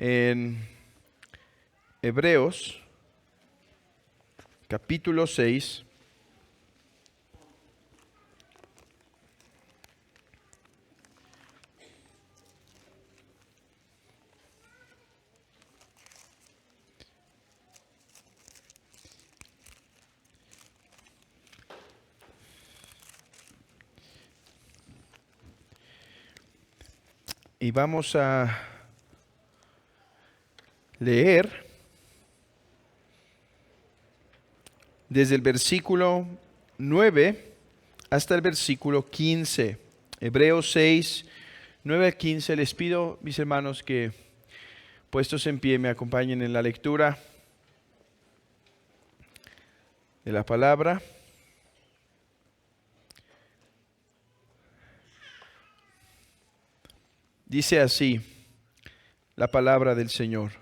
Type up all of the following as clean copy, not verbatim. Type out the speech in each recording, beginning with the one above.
en Hebreos, capítulo 6. Y vamos a leer desde el versículo 9 hasta el versículo 15. Hebreos 6, 9 al 15. Les pido, mis hermanos, que puestos en pie me acompañen en la lectura de la palabra. Dice así la palabra del Señor.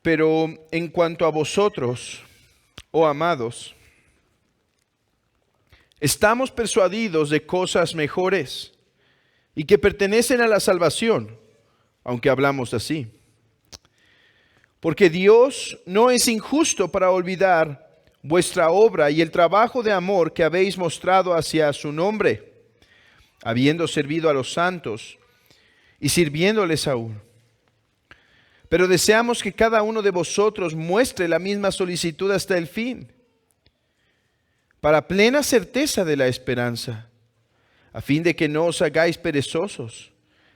Pero en cuanto a vosotros, oh amados, estamos persuadidos de cosas mejores y que pertenecen a la salvación, aunque hablamos así. Porque Dios no es injusto para olvidar vuestra obra y el trabajo de amor que habéis mostrado hacia su nombre, habiendo servido a los santos y sirviéndoles aún. Pero deseamos que cada uno de vosotros muestre la misma solicitud hasta el fin, para plena certeza de la esperanza, a fin de que no os hagáis perezosos,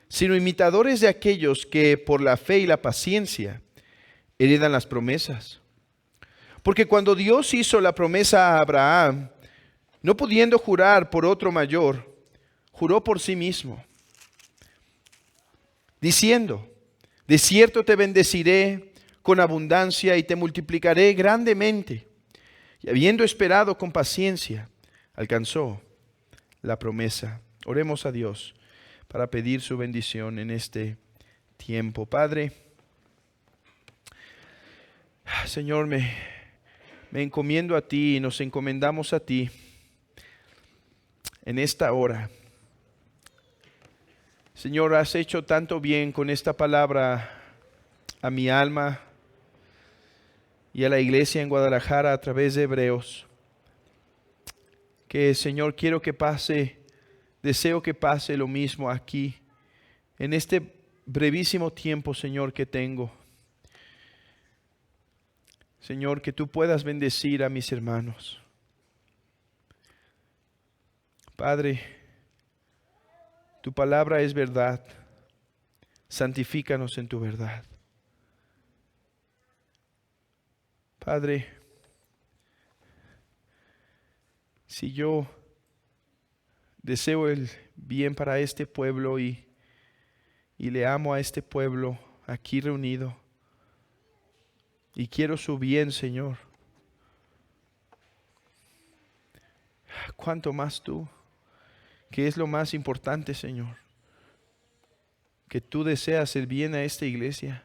sino imitadores de aquellos que por la fe y la paciencia heredan las promesas. Porque cuando Dios hizo la promesa a Abraham, no pudiendo jurar por otro mayor, juró por sí mismo, diciendo: de cierto te bendeciré con abundancia y te multiplicaré grandemente. Y habiendo esperado con paciencia, alcanzó la promesa. Oremos a Dios para pedir su bendición en este tiempo. Padre, Señor, me encomiendo a ti y nos encomendamos a ti en esta hora. Señor, has hecho tanto bien con esta palabra a mi alma y a la iglesia en Guadalajara a través de Hebreos, que, Señor, deseo que pase lo mismo aquí, en este brevísimo tiempo, Señor, que tengo. Señor, que tú puedas bendecir a mis hermanos. Padre, tu palabra es verdad. Santifícanos en tu verdad. Padre, si yo deseo el bien para este pueblo y le amo a este pueblo aquí reunido, y quiero su bien, Señor, ¿cuánto más tú? ¿Qué es lo más importante, Señor? Que tú deseas el bien a esta iglesia.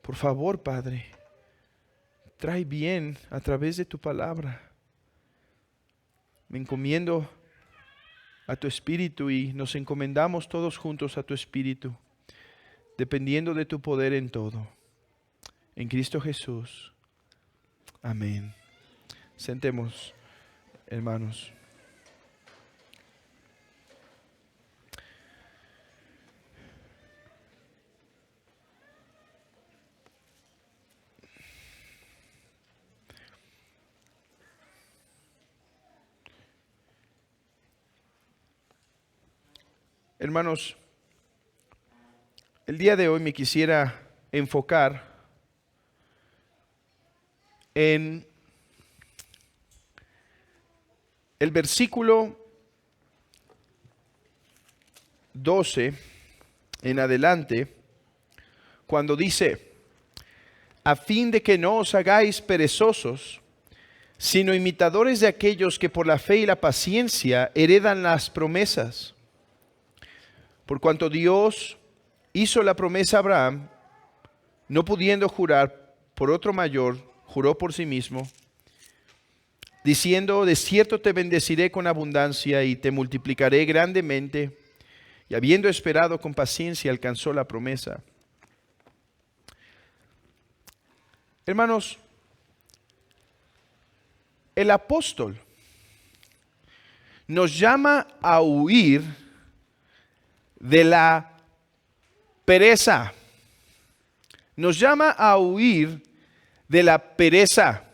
Por favor, Padre, trae bien a través de tu palabra. Me encomiendo a tu Espíritu y nos encomendamos todos juntos a tu Espíritu, dependiendo de tu poder en todo. En Cristo Jesús. Amén. Sentemos, hermanos. Hermanos, el día de hoy me quisiera enfocar en el versículo 12 en adelante, cuando dice: a fin de que no os hagáis perezosos, sino imitadores de aquellos que por la fe y la paciencia heredan las promesas. Por cuanto Dios hizo la promesa a Abraham, no pudiendo jurar por otro mayor, juró por sí mismo, diciendo: de cierto te bendeciré con abundancia y te multiplicaré grandemente. y habiendo esperado con paciencia alcanzó la promesa. Hermanos, el apóstol nos llama a huir de la pereza. Nos llama a huir de la pereza.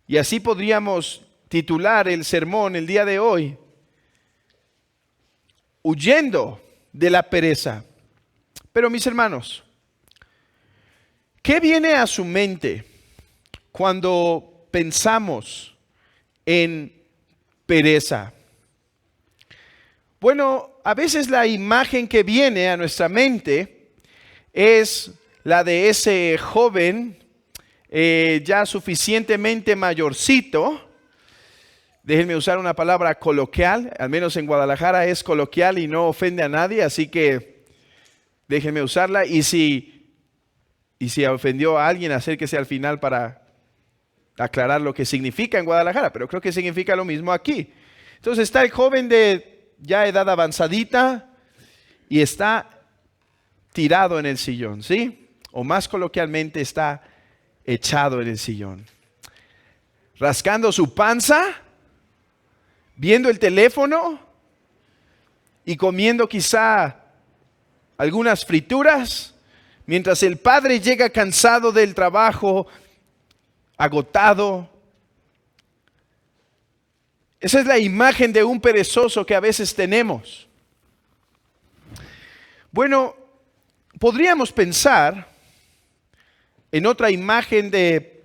Y así podríamos titular el sermón el día de hoy: huyendo de la pereza. Pero mis hermanos, ¿qué viene a su mente cuando pensamos en pereza? Bueno, a veces la imagen que viene a nuestra mente es la de ese joven ya suficientemente mayorcito. Déjenme usar una palabra coloquial, al menos en Guadalajara es coloquial y no ofende a nadie, así que déjenme usarla. Y si ofendió a alguien, acérquese al final para aclarar lo que significa en Guadalajara, pero creo que significa lo mismo aquí. Entonces está el joven de ya edad avanzadita y está tirado en el sillón, ¿sí? O más coloquialmente está echado en el sillón, rascando su panza, viendo el teléfono y comiendo quizá algunas frituras, mientras el padre llega cansado del trabajo, agotado. Esa es la imagen de un perezoso que a veces tenemos. Bueno, podríamos pensar en otra imagen de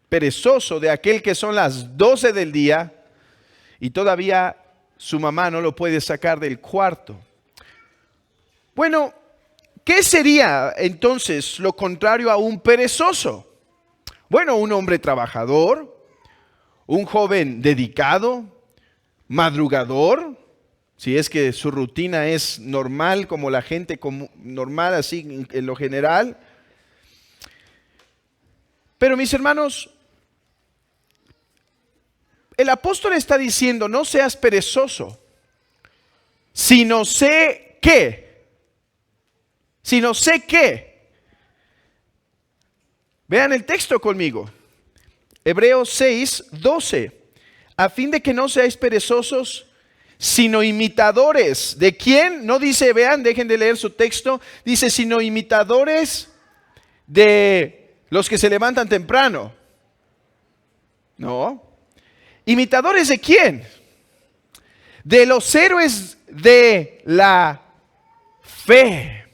perezoso, de aquel que son las 12 del día y todavía su mamá no lo puede sacar del cuarto. Bueno, ¿qué sería entonces lo contrario a un perezoso? Bueno, un hombre trabajador, un joven dedicado, madrugador, si es que su rutina es normal como la gente normal así en lo general. Pero mis hermanos, el apóstol está diciendo: no seas perezoso, sino sé qué. Sino sé qué. Vean el texto conmigo. Hebreos 6:12. A fin de que no seáis perezosos, sino imitadores. ¿De quién? No dice, vean, dejen de leer su texto. Dice, sino imitadores de los que se levantan temprano. No. ¿Imitadores de quién? De los héroes de la fe.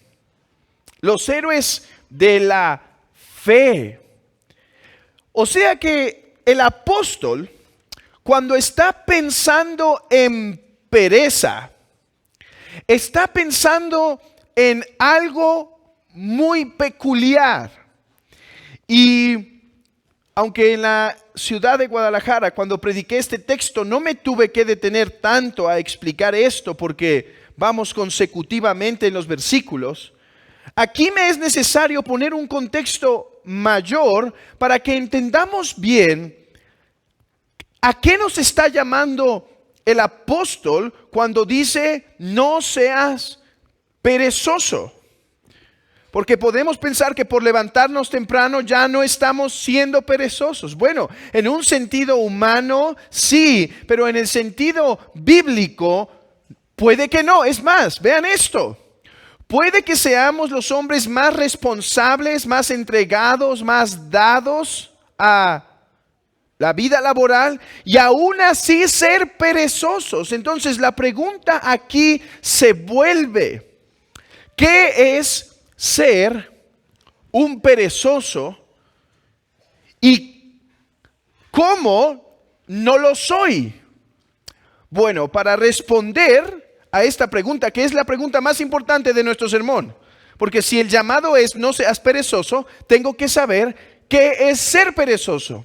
Los héroes de la fe. O sea que el apóstol, cuando está pensando en pereza, está pensando en algo muy peculiar. Y aunque en la ciudad de Guadalajara, cuando prediqué este texto, no me tuve que detener tanto a explicar esto porque vamos consecutivamente en los versículos, aquí me es necesario poner un contexto mayor para que entendamos bien a qué nos está llamando el apóstol cuando dice no seas perezoso. Porque podemos pensar que por levantarnos temprano ya no estamos siendo perezosos. Bueno, en un sentido humano sí, pero en el sentido bíblico puede que no. Es más, vean esto. Puede que seamos los hombres más responsables, más entregados, más dados a la vida laboral y aún así ser perezosos. Entonces la pregunta aquí se vuelve: ¿qué es ser un perezoso y cómo no lo soy? Bueno, para responder a esta pregunta, que es la pregunta más importante de nuestro sermón, porque si el llamado es no seas perezoso, tengo que saber qué es ser perezoso.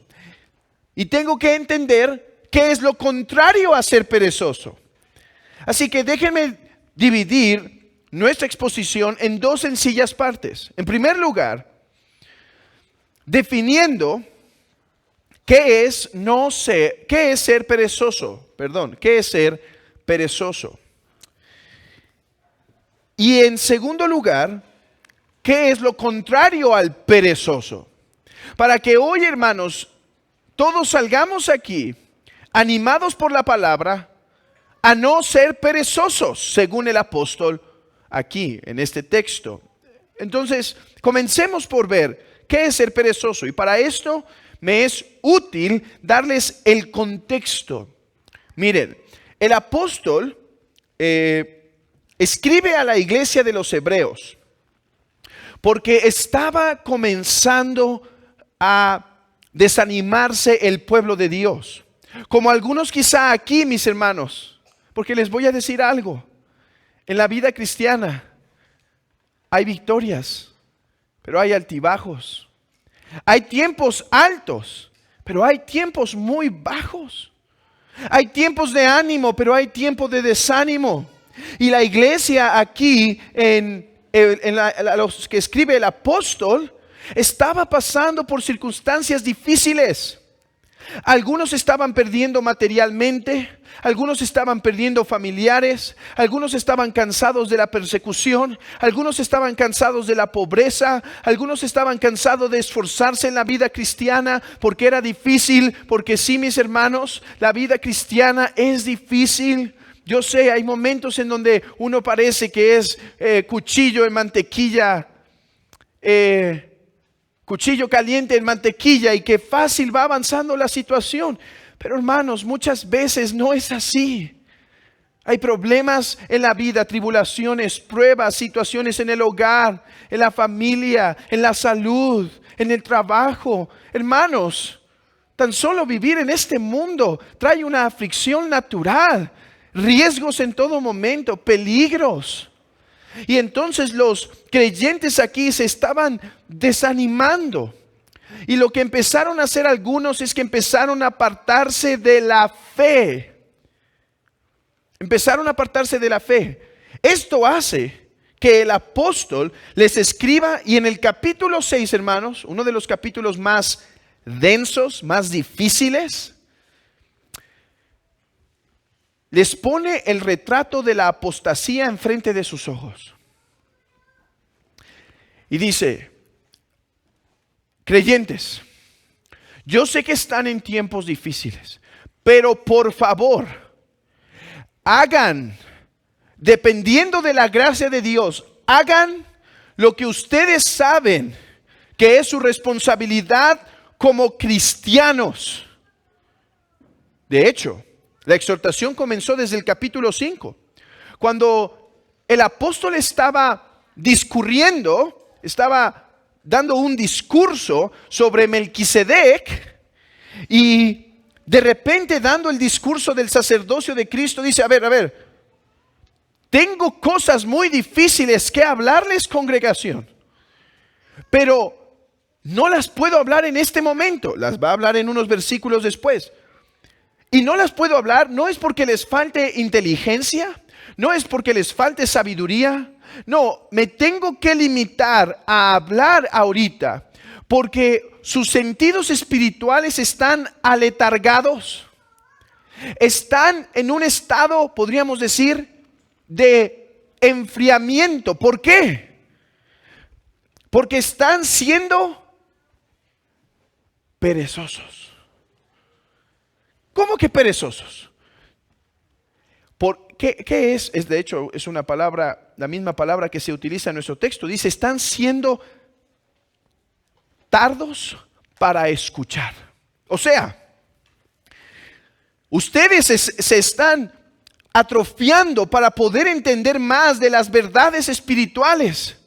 Y tengo que entender qué es lo contrario a ser perezoso. Así que déjenme dividir nuestra exposición en dos sencillas partes. En primer lugar, definiendo qué es ser perezoso. ¿Qué es ser perezoso? Y en segundo lugar, ¿qué es lo contrario al perezoso? Para que hoy, hermanos, todos salgamos aquí animados por la palabra a no ser perezosos, según el apóstol aquí en este texto. Entonces, comencemos por ver qué es ser perezoso. Y para esto me es útil darles el contexto. Miren, el apóstol escribe a la iglesia de los hebreos porque estaba comenzando a desanimarse el pueblo de Dios. Como algunos quizá aquí, mis hermanos, porque les voy a decir algo. En la vida cristiana hay victorias, pero hay altibajos. Hay tiempos altos, pero hay tiempos muy bajos. Hay tiempos de ánimo, pero hay tiempos de desánimo. Y la iglesia aquí, los que escribe el apóstol, estaba pasando por circunstancias difíciles. Algunos estaban perdiendo materialmente, algunos estaban perdiendo familiares, algunos estaban cansados de la persecución, algunos estaban cansados de la pobreza, algunos estaban cansados de esforzarse en la vida cristiana porque era difícil, porque sí, mis hermanos, la vida cristiana es difícil. Yo sé, hay momentos en donde uno parece que es cuchillo en mantequilla, cuchillo caliente en mantequilla y que fácil va avanzando la situación. Pero hermanos, muchas veces no es así. Hay problemas en la vida, tribulaciones, pruebas, situaciones en el hogar, en la familia, en la salud, en el trabajo. Hermanos, tan solo vivir en este mundo trae una aflicción natural, riesgos en todo momento, peligros. Y entonces los creyentes aquí se estaban desanimando. Y lo que empezaron a hacer algunos es que empezaron a apartarse de la fe. Empezaron a apartarse de la fe. Esto hace que el apóstol les escriba, y en el capítulo 6, hermanos, uno de los capítulos más densos, más difíciles, les pone el retrato de la apostasía enfrente de sus ojos. Y dice: creyentes, yo sé que están en tiempos difíciles, pero por favor, hagan, dependiendo de la gracia de Dios, hagan lo que ustedes saben que es su responsabilidad como cristianos. De hecho, la exhortación comenzó desde el capítulo 5, cuando el apóstol estaba discurriendo, estaba dando un discurso sobre Melquisedec, y de repente, dando el discurso del sacerdocio de Cristo, dice: a ver, tengo cosas muy difíciles que hablarles, congregación, pero no las puedo hablar en este momento. Las va a hablar en unos versículos después. Y no las puedo hablar, no es porque les falte inteligencia, no es porque les falte sabiduría. No, me tengo que limitar a hablar ahorita porque sus sentidos espirituales están aletargados. Están en un estado, podríamos decir, de enfriamiento. ¿Por qué? Porque están siendo perezosos. ¿Cómo que perezosos? ¿Qué es? De hecho, es una palabra, la misma palabra que se utiliza en nuestro texto. Dice: están siendo tardos para escuchar. O sea, ustedes se están atrofiando para poder entender más de las verdades espirituales,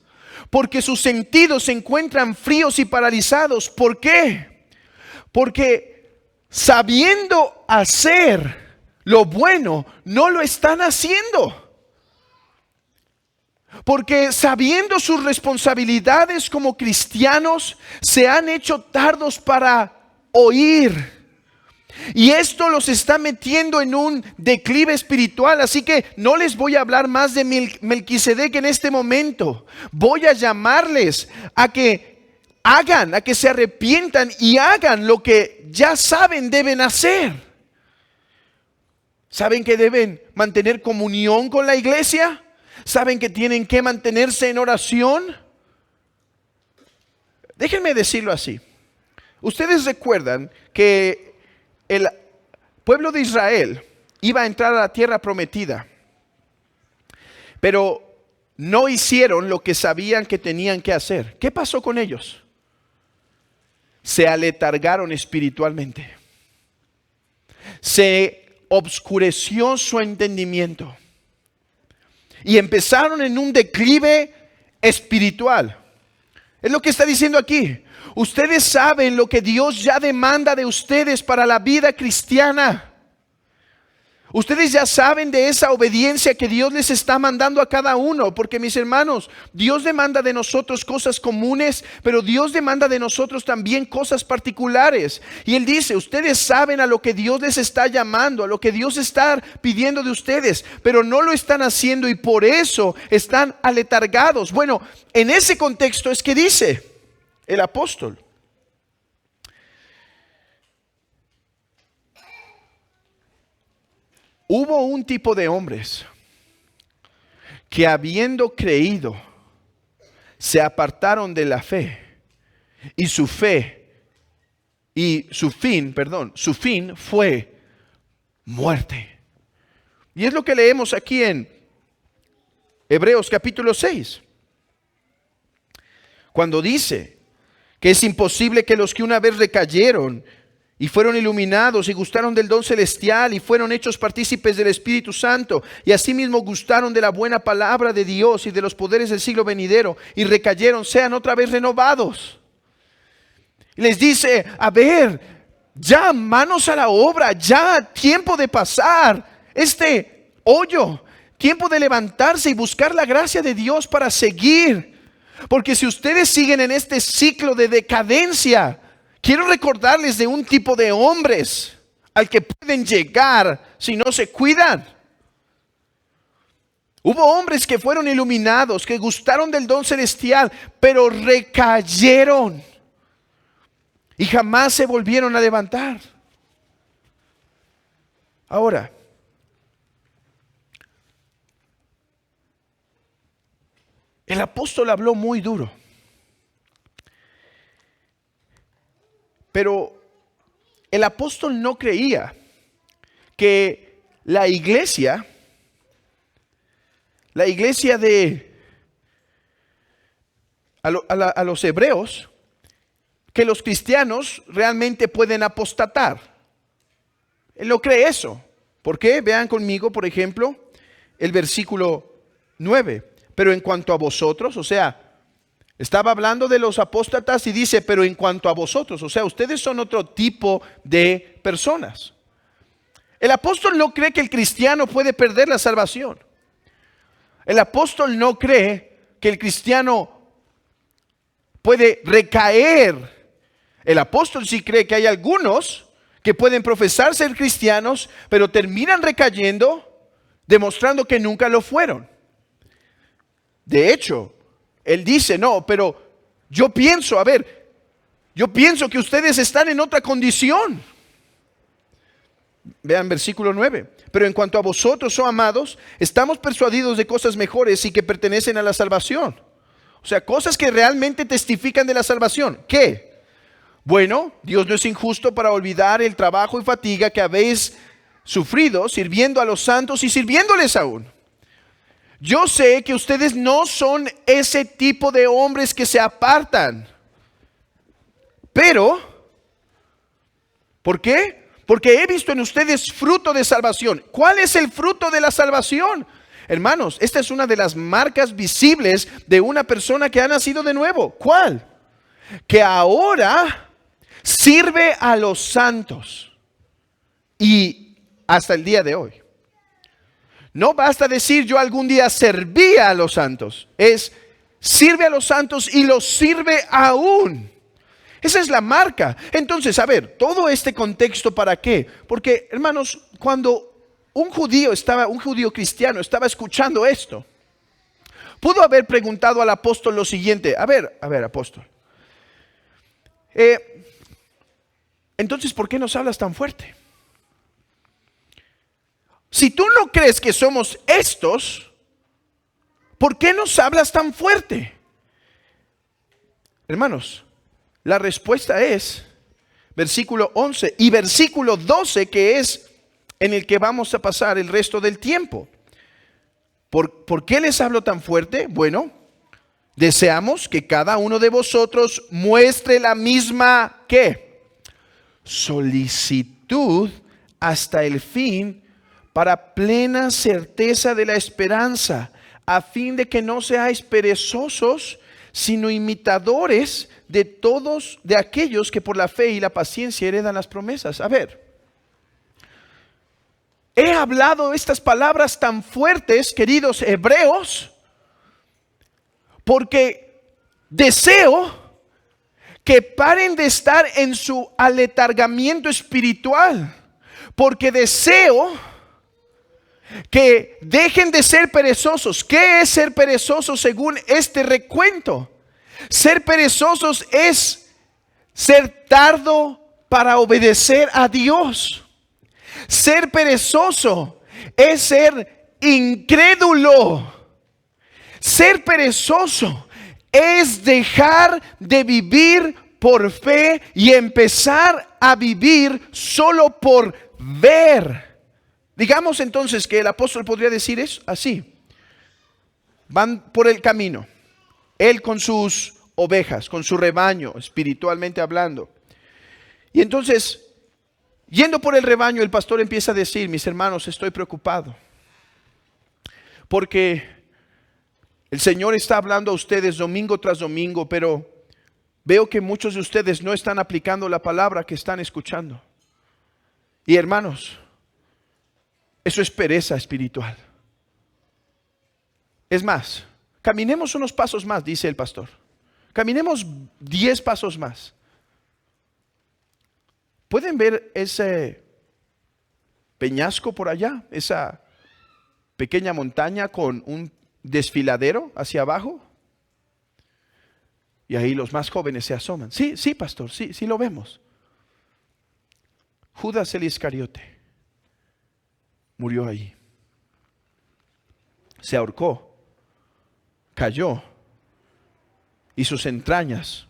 porque sus sentidos se encuentran fríos y paralizados. ¿Por qué? Porque sabiendo hacer lo bueno, no lo están haciendo. Porque sabiendo sus responsabilidades como cristianos, se han hecho tardos para oír. Y esto los está metiendo en un declive espiritual. Así que no les voy a hablar más de Melquisedec en este momento. Voy a llamarles a que hagan, a que se arrepientan y hagan lo que ya saben deben hacer. ¿Saben que deben mantener comunión con la iglesia? ¿Saben que tienen que mantenerse en oración? Déjenme decirlo así. Ustedes recuerdan que el pueblo de Israel iba a entrar a la tierra prometida, pero no hicieron lo que sabían que tenían que hacer. ¿Qué pasó con ellos? Se aletargaron espiritualmente. Se obscureció su entendimiento. Y empezaron en un declive espiritual. Es lo que está diciendo aquí. Ustedes saben lo que Dios ya demanda de ustedes para la vida cristiana. Ustedes ya saben de esa obediencia que Dios les está mandando a cada uno. Porque mis hermanos, Dios demanda de nosotros cosas comunes, pero Dios demanda de nosotros también cosas particulares. Y Él dice, ustedes saben a lo que Dios les está llamando, a lo que Dios está pidiendo de ustedes, pero no lo están haciendo y por eso están aletargados. Bueno, en ese contexto es que dice el apóstol: hubo un tipo de hombres que habiendo creído, se apartaron de la fe y su fin fue muerte. Y es lo que leemos aquí en Hebreos capítulo 6. Cuando dice que es imposible que los que una vez recayeron y fueron iluminados y gustaron del don celestial y fueron hechos partícipes del Espíritu Santo y asimismo gustaron de la buena palabra de Dios y de los poderes del siglo venidero y recayeron, sean otra vez renovados. Y les dice, a ver, ya manos a la obra, ya tiempo de pasar este hoyo, tiempo de levantarse y buscar la gracia de Dios para seguir. Porque si ustedes siguen en este ciclo de decadencia, quiero recordarles de un tipo de hombres al que pueden llegar si no se cuidan. Hubo hombres que fueron iluminados, que gustaron del don celestial, pero recayeron y jamás se volvieron a levantar. Ahora, el apóstol habló muy duro. Pero el apóstol no creía que la iglesia de a los hebreos, que los cristianos realmente pueden apostatar. Él no cree eso. ¿Por qué? Vean conmigo, por ejemplo, el versículo 9. Pero en cuanto a vosotros, o sea, estaba hablando de los apóstatas y dice, pero en cuanto a vosotros, o sea, ustedes son otro tipo de personas. El apóstol no cree que el cristiano puede perder la salvación. El apóstol no cree que el cristiano puede recaer. El apóstol sí cree que hay algunos que pueden profesar ser cristianos, pero terminan recayendo, demostrando que nunca lo fueron. De hecho, él dice, no, pero yo pienso que ustedes están en otra condición. Vean versículo 9. Pero en cuanto a vosotros, oh amados, estamos persuadidos de cosas mejores y que pertenecen a la salvación. O sea, cosas que realmente testifican de la salvación. ¿Qué? Bueno, Dios no es injusto para olvidar el trabajo y fatiga que habéis sufrido sirviendo a los santos y sirviéndoles aún. Yo sé que ustedes no son ese tipo de hombres que se apartan. Pero, ¿por qué? Porque he visto en ustedes fruto de salvación. ¿Cuál es el fruto de la salvación? Hermanos, esta es una de las marcas visibles de una persona que ha nacido de nuevo. ¿Cuál? Que ahora sirve a los santos. Y hasta el día de hoy. No basta decir yo algún día servía a los santos. Es sirve a los santos y los sirve aún. Esa es la marca. Entonces, a ver, todo este contexto ¿para qué? Porque, hermanos, cuando un judío cristiano estaba escuchando esto, pudo haber preguntado al apóstol lo siguiente. A ver, apóstol. Entonces, ¿por qué nos hablas tan fuerte? Si tú no crees que somos estos, ¿por qué nos hablas tan fuerte? Hermanos, la respuesta es versículo 11 y versículo 12, que es en el que vamos a pasar el resto del tiempo. ¿Por qué les hablo tan fuerte? Bueno, deseamos que cada uno de vosotros muestre la misma, ¿qué? Solicitud hasta el fin, para plena certeza de la esperanza, a fin de que no seáis perezosos, sino imitadores de todos, de aquellos que por la fe y la paciencia heredan las promesas. A ver, he hablado estas palabras tan fuertes, queridos hebreos, porque deseo que paren de estar en su aletargamiento espiritual, porque deseo que dejen de ser perezosos. ¿Qué es ser perezosos según este recuento? Ser perezosos es ser tardo para obedecer a Dios. Ser perezoso es ser incrédulo. Ser perezoso es dejar de vivir por fe y empezar a vivir solo por ver. Digamos entonces que el apóstol podría decir eso así. Van por el camino, él con sus ovejas, con su rebaño, espiritualmente hablando. Y entonces, yendo por el rebaño, el pastor empieza a decir: mis hermanos, estoy preocupado, porque el Señor está hablando a ustedes domingo tras domingo, pero veo que muchos de ustedes no están aplicando la palabra que están escuchando. Y hermanos, eso es pereza espiritual. Es más, caminemos unos pasos más, dice el pastor. Caminemos 10 pasos más. ¿Pueden ver ese peñasco por allá? Esa pequeña montaña con un desfiladero hacia abajo. Y ahí los más jóvenes se asoman. Sí, sí, pastor, sí, sí lo vemos. Judas el Iscariote murió ahí. Se ahorcó, cayó y sus entrañas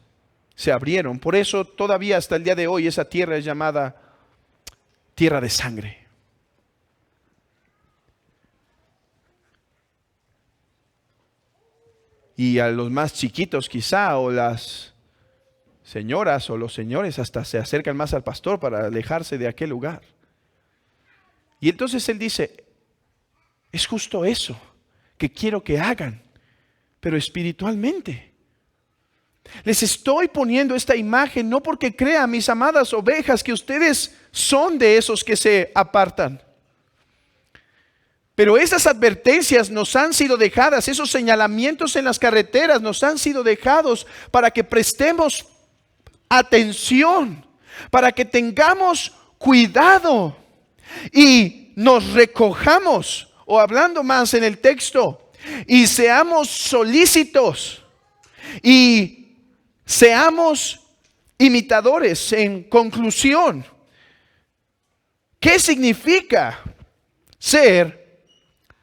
se abrieron. Por eso todavía hasta el día de hoy esa tierra es llamada tierra de sangre. Y a los más chiquitos quizá, o las señoras o los señores, hasta se acercan más al pastor para alejarse de aquel lugar. Y entonces él dice: es justo eso que quiero que hagan, pero espiritualmente. Les estoy poniendo esta imagen no porque crean, mis amadas ovejas, que ustedes son de esos que se apartan. Pero esas advertencias nos han sido dejadas, esos señalamientos en las carreteras nos han sido dejados para que prestemos atención, para que tengamos cuidado y nos recojamos, o hablando más en el texto, y seamos solícitos y seamos imitadores. En conclusión, ¿qué significa ser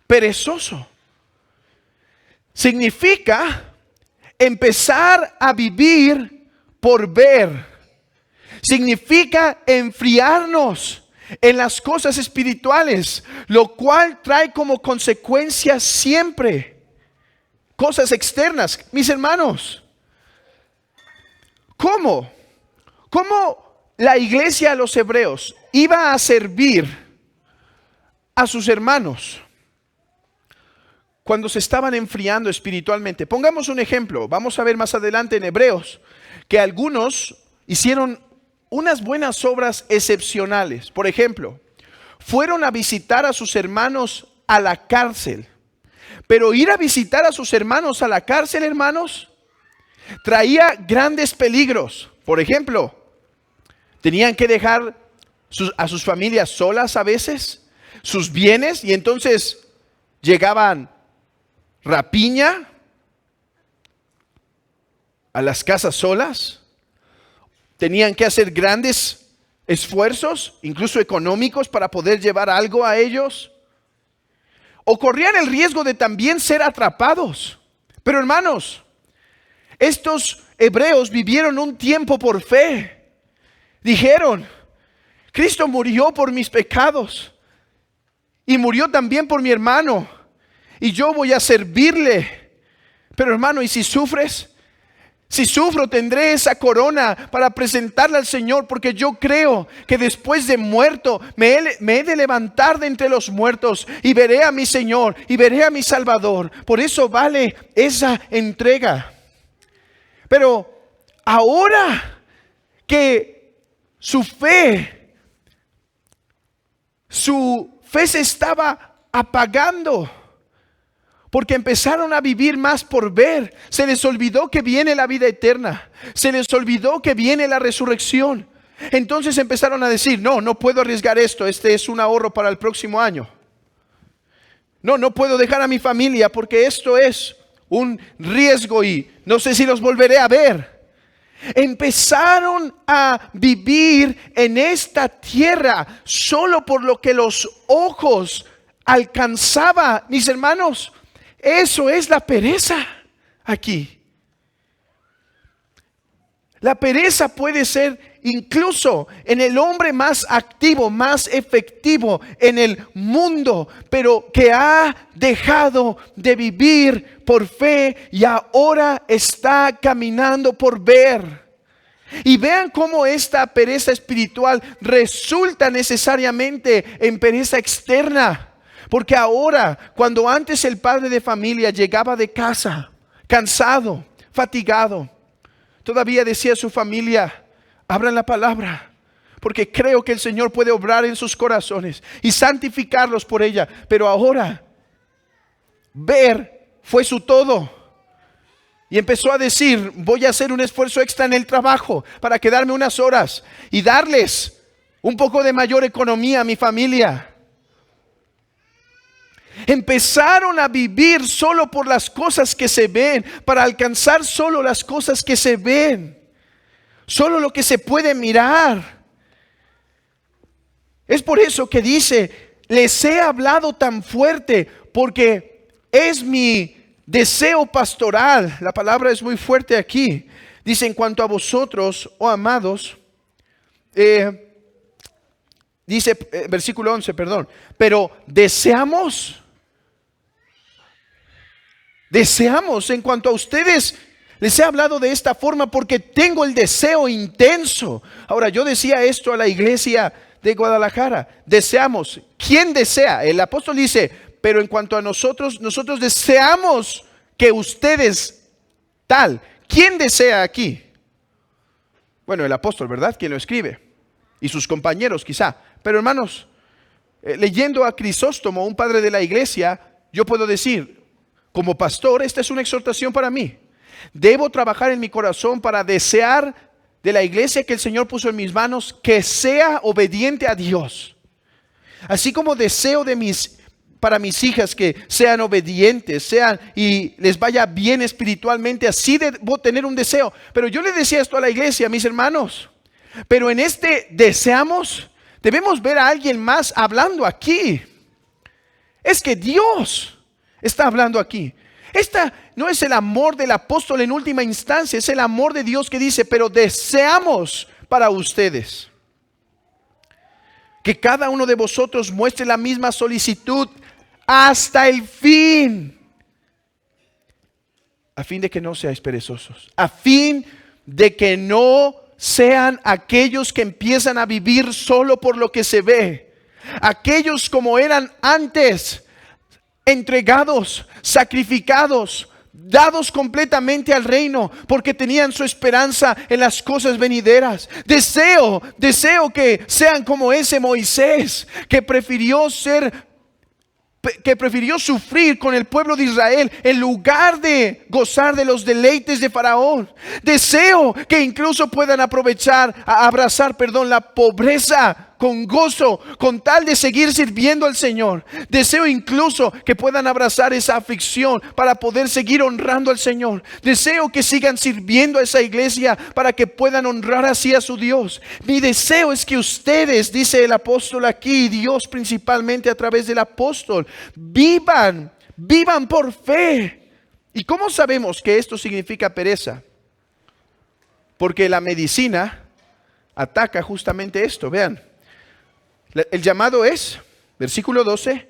perezoso? Significa empezar a vivir por ver. Significa enfriarnos en las cosas espirituales, lo cual trae como consecuencia siempre cosas externas. Mis hermanos, ¿cómo la iglesia de los hebreos iba a servir a sus hermanos cuando se estaban enfriando espiritualmente? Pongamos un ejemplo. Vamos a ver más adelante en Hebreos que algunos hicieron unas buenas obras excepcionales. Por ejemplo, fueron a visitar a sus hermanos a la cárcel. Pero ir a visitar a sus hermanos a la cárcel, hermanos, traía grandes peligros. Por ejemplo, tenían que dejar a sus familias solas a veces, sus bienes, y entonces llegaban rapiña a las casas solas. Tenían que hacer grandes esfuerzos, incluso económicos, para poder llevar algo a ellos. o corrían el riesgo de también ser atrapados. Pero hermanos, estos hebreos vivieron un tiempo por fe. Dijeron: Cristo murió por mis pecados y murió también por mi hermano, y yo voy a servirle. Pero hermano, ¿y si sufres? Si sufro, tendré esa corona para presentarla al Señor, porque yo creo que después de muerto me he de levantar de entre los muertos y veré a mi Señor y veré a mi Salvador. Por eso vale esa entrega. Pero ahora que su fe se estaba apagando, porque empezaron a vivir más por ver, se les olvidó que viene la vida eterna, se les olvidó que viene la resurrección. Entonces empezaron a decir: no puedo arriesgar esto, este es un ahorro para el próximo año. No puedo dejar a mi familia porque esto es un riesgo y no sé si los volveré a ver. Empezaron a vivir en esta tierra solo por lo que los ojos alcanzaba. Mis hermanos, eso es la pereza aquí. La pereza puede ser incluso en el hombre más activo, más efectivo en el mundo, pero que ha dejado de vivir por fe y ahora está caminando por ver. Y vean cómo esta pereza espiritual resulta necesariamente en pereza externa. Porque ahora, cuando antes el padre de familia llegaba de casa, cansado, fatigado, todavía decía a su familia: abran la palabra, porque creo que el Señor puede obrar en sus corazones y santificarlos por ella. Pero ahora, ver fue su todo. Y empezó a decir: voy a hacer un esfuerzo extra en el trabajo para quedarme unas horas y darles un poco de mayor economía a mi familia. Empezaron a vivir solo por las cosas que se ven, para alcanzar solo las cosas que se ven, solo lo que se puede mirar. Es por eso que dice: les he hablado tan fuerte, porque es mi deseo pastoral. La palabra es muy fuerte aquí. Dice: en cuanto a vosotros, oh amados, dice versículo 11, perdón, pero deseamos en cuanto a ustedes, les he hablado de esta forma porque tengo el deseo intenso. Ahora, yo decía esto a la iglesia de Guadalajara: deseamos. ¿Quién desea? El apóstol dice: pero en cuanto a nosotros deseamos que ustedes tal. ¿Quién desea aquí? Bueno, el apóstol, ¿verdad? Quien lo escribe, y sus compañeros quizá. Pero hermanos, leyendo a Crisóstomo, un padre de la iglesia, yo puedo decir, como pastor, esta es una exhortación para mí. Debo trabajar en mi corazón para desear de la iglesia que el Señor puso en mis manos, que sea obediente a Dios. Así como deseo para mis hijas que sean obedientes, y les vaya bien espiritualmente, así debo tener un deseo. Pero yo le decía esto a la iglesia: mis hermanos, pero en este deseamos, debemos ver a alguien más hablando aquí. Es que Dios está hablando aquí. Esta no es el amor del apóstol en última instancia, es el amor de Dios que dice: pero deseamos para ustedes que cada uno de vosotros muestre la misma solicitud hasta el fin, a fin de que no seáis perezosos, a fin de que no sean aquellos que empiezan a vivir solo por lo que se ve, aquellos como eran antes, entregados, sacrificados, dados completamente al reino, porque tenían su esperanza en las cosas venideras. Deseo que sean como ese Moisés, que prefirió sufrir con el pueblo de Israel en lugar de gozar de los deleites de Faraón. Deseo que incluso puedan abrazar la pobreza con gozo, con tal de seguir sirviendo al Señor. Deseo incluso que puedan abrazar esa aflicción para poder seguir honrando al Señor. Deseo que sigan sirviendo a esa iglesia para que puedan honrar así a su Dios. Mi deseo es que ustedes, dice el apóstol aquí, Dios principalmente a través del apóstol, vivan por fe. ¿Y cómo sabemos que esto significa pereza? Porque la medicina ataca justamente esto. Vean, el llamado es, versículo 12,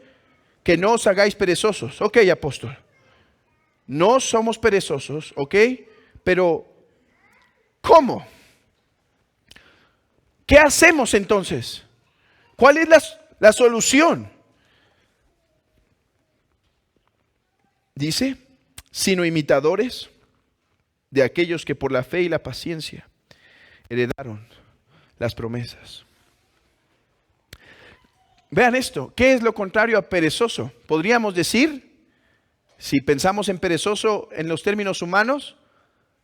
que no os hagáis perezosos. Ok, apóstol, no somos perezosos, ok, pero ¿cómo? ¿Qué hacemos entonces? ¿Cuál es la solución? Dice, sino imitadores de aquellos que por la fe y la paciencia heredaron las promesas. Vean esto, ¿qué es lo contrario a perezoso? Podríamos decir, si pensamos en perezoso en los términos humanos,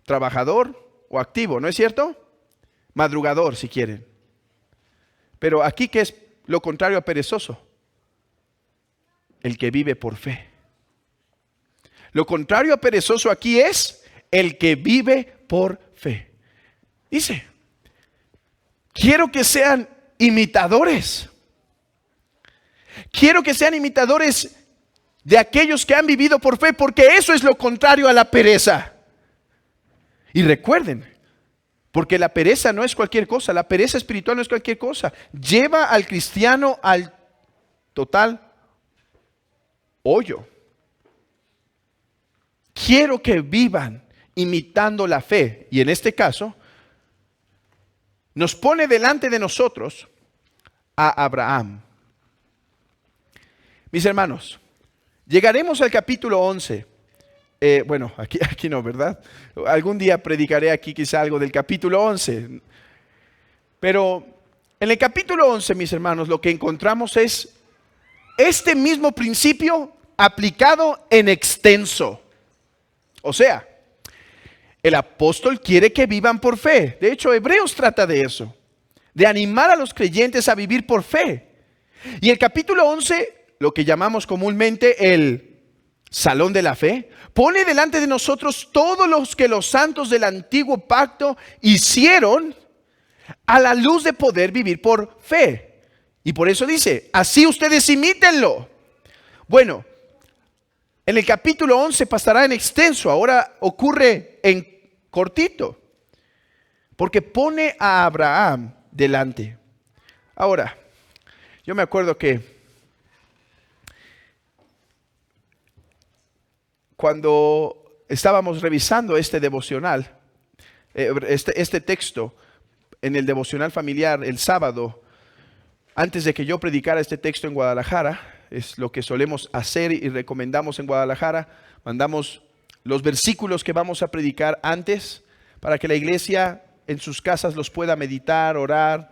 trabajador o activo, ¿no es cierto? Madrugador, si quieren. Pero aquí, ¿qué es lo contrario a perezoso? El que vive por fe. Lo contrario a perezoso aquí es el que vive por fe. Dice, quiero que sean imitadores. Quiero que sean imitadores de aquellos que han vivido por fe, porque eso es lo contrario a la pereza. Y recuerden, porque la pereza no es cualquier cosa, la pereza espiritual no es cualquier cosa. Lleva al cristiano al total hoyo. Quiero que vivan imitando la fe. Y en este caso, nos pone delante de nosotros a Abraham. Mis hermanos, llegaremos al capítulo 11. Bueno, aquí no, ¿verdad? Algún día predicaré aquí quizá algo del capítulo 11. Pero en el capítulo 11, mis hermanos, lo que encontramos es este mismo principio aplicado en extenso. O sea, el apóstol quiere que vivan por fe. De hecho, Hebreos trata de eso, de animar a los creyentes a vivir por fe. Y el capítulo 11, lo que llamamos comúnmente el salón de la fe, pone delante de nosotros todos los que los santos del antiguo pacto hicieron a la luz de poder vivir por fe. Y por eso dice, así ustedes imítenlo. Bueno, en el capítulo 11 pasará en extenso, ahora ocurre en cortito, porque pone a Abraham delante. Ahora, yo me acuerdo que cuando estábamos revisando este devocional, este texto en el devocional familiar el sábado, antes de que yo predicara este texto en Guadalajara, es lo que solemos hacer y recomendamos en Guadalajara, mandamos los versículos que vamos a predicar antes para que la iglesia en sus casas los pueda meditar, orar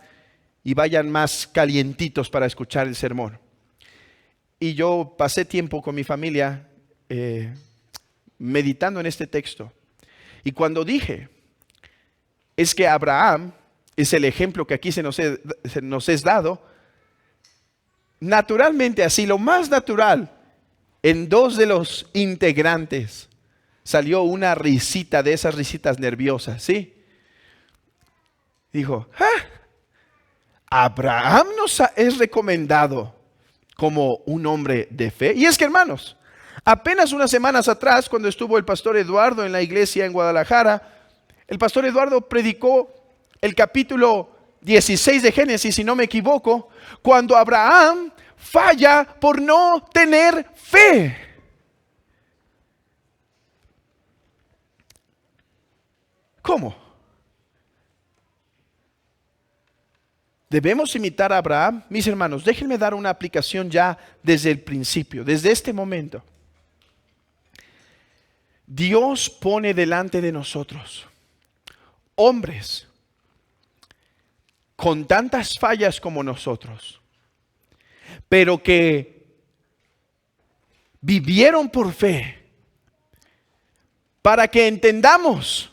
y vayan más calientitos para escuchar el sermón. Y yo pasé tiempo con mi familia meditando en este texto. Y cuando dije, es que Abraham es el ejemplo que aquí se nos es dado, naturalmente así, lo más natural, en dos de los integrantes salió una risita de esas risitas nerviosas, ¿sí? Dijo, Abraham nos es recomendado como un hombre de fe. Y es que, hermanos, apenas unas semanas atrás, cuando estuvo el pastor Eduardo en la iglesia en Guadalajara, el pastor Eduardo predicó el capítulo 16 de Génesis, si no me equivoco, cuando Abraham falla por no tener fe. ¿Cómo? ¿Debemos imitar a Abraham? Mis hermanos, déjenme dar una aplicación ya desde el principio, desde este momento. Dios pone delante de nosotros hombres con tantas fallas como nosotros, pero que vivieron por fe, para que entendamos